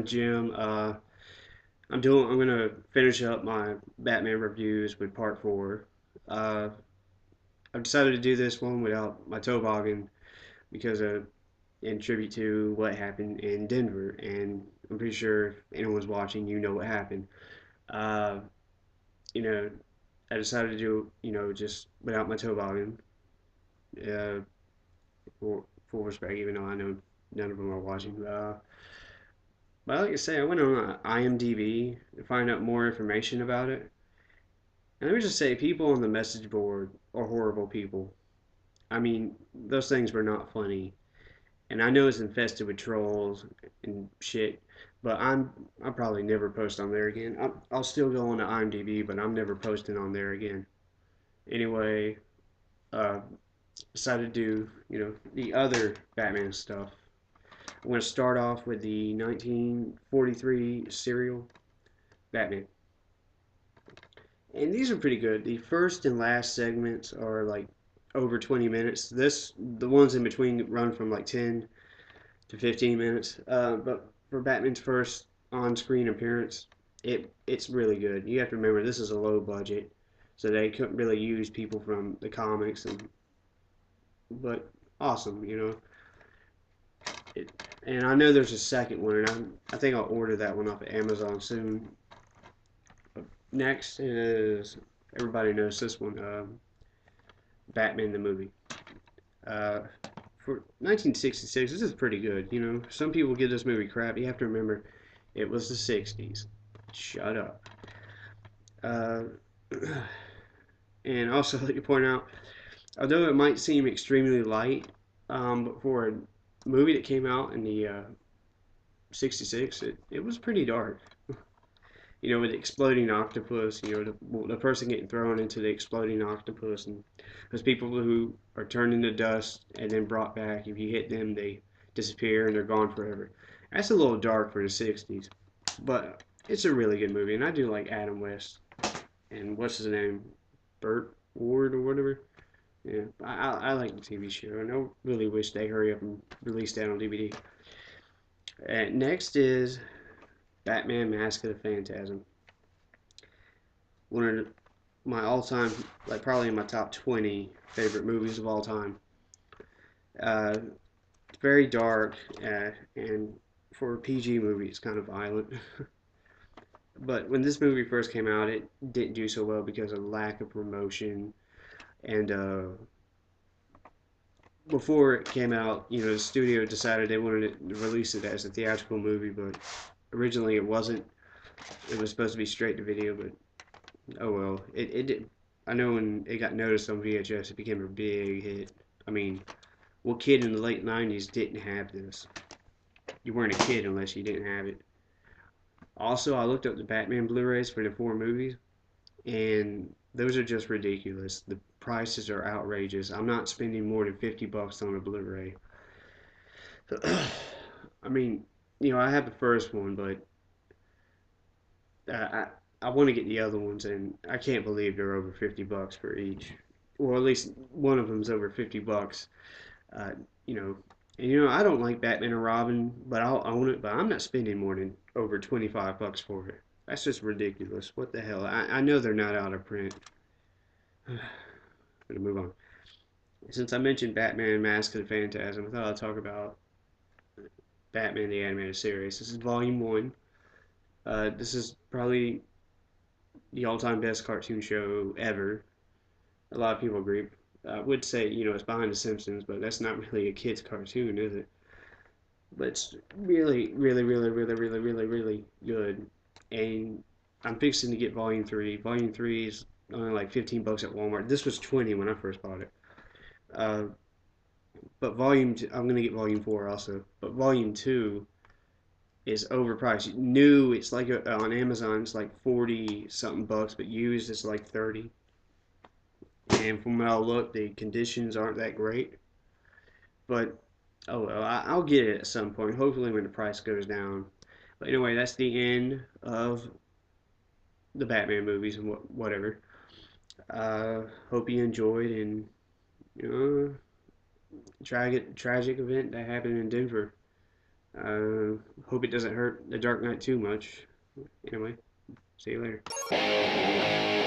Jim. I'm gonna finish up my Batman reviews with part four. Uh, I've decided to do this one without my toboggan because in tribute to what happened in Denver, and I'm pretty sure if anyone's watching, you know what happened. Uh, you know, I decided to do just without my toboggan. Uh, for full respect, even though I know none of them are watching. But like I say, I went on IMDb to find out more information about it. And let me just say, people on the message board are horrible people. I mean, those things were not funny. And I know it's infested with trolls and shit, but I'll probably never post on there again. I'll still go on to IMDb, but I'm never posting on there again. Anyway, uh, decided to do the other Batman stuff. I'm going to start off with the 1943 serial Batman. And these are pretty good. The first and last segments are like over 20 minutes. The ones in between run from like 10 to 15 minutes. But for Batman's first on-screen appearance, it's really good. You have to remember this is a low budget, so they couldn't really use people from the comics, but awesome. It, and I know there's a second one, and I think I'll order that one off of Amazon soon. Next is everybody knows this one, Batman the movie. Uh, for 1966, this is pretty good. Some people give this movie crap. You have to remember, it was the 60s. Shut up. Uh, and also, let me point out, although it might seem extremely light, but for a movie that came out in the 66, it was pretty dark. With the exploding octopus, the person getting thrown into the exploding octopus, and those people who are turned into dust and then brought back. If you hit them, they disappear and they're gone forever. That's a little dark for the 60s, but it's a really good movie, and I do like Adam West and what's his name, Burt Ward or whatever. Yeah, I like the TV show, and I really wish they hurry up and release that on DVD. And next is Batman Mask of the Phantasm. One of my all-time, like probably in my top 20 favorite movies of all time. Uh, it's very dark, and for a PG movie, it's kind of violent. But when this movie first came out, it didn't do so well because of lack of promotion. And before it came out, the studio decided they wanted to release it as a theatrical movie, but originally it wasn't. It was supposed to be straight to video, but oh well. It did. I know when it got noticed on VHS, it became a big hit. I mean, what kid in the late 90s didn't have this? You weren't a kid unless you didn't have it. Also, I looked up the Batman Blu-rays for the four movies, and those are just ridiculous. The prices are outrageous. I'm not spending more than $50 on a Blu-ray. I mean, I have the first one, but I want to get the other ones, and I can't believe they're over $50 for each. Or at least one of them's over $50. Uh, you know, and I don't like Batman and Robin, but I'll own it. But I'm not spending more than over $25 for it. That's just ridiculous. What the hell? I know they're not out of print. Gonna move on. Since I mentioned Batman Mask of the Phantasm, I thought I'd talk about Batman the Animated Series. This is Volume 1. This is probably the all-time best cartoon show ever. A lot of people agree. I would say, it's behind The Simpsons, but that's not really a kid's cartoon, is it? But it's really, really, really, really, really, really, really good. And I'm fixing to get Volume 3. Volume 3 is only like $15 at Walmart. This was 20 when I first bought it. Uh, but Volume 2, I'm going to get Volume 4 also. But Volume 2 is overpriced. New, it's like on Amazon, it's like 40 something bucks, but used it's like 30. And from what I look, the conditions aren't that great. But oh well, I'll get it at some point. Hopefully, when the price goes down. But anyway, that's the end of the Batman movies and whatever. Hope you enjoyed, and tragic event that happened in Denver. Hope it doesn't hurt the Dark Knight too much. Anyway, see you later.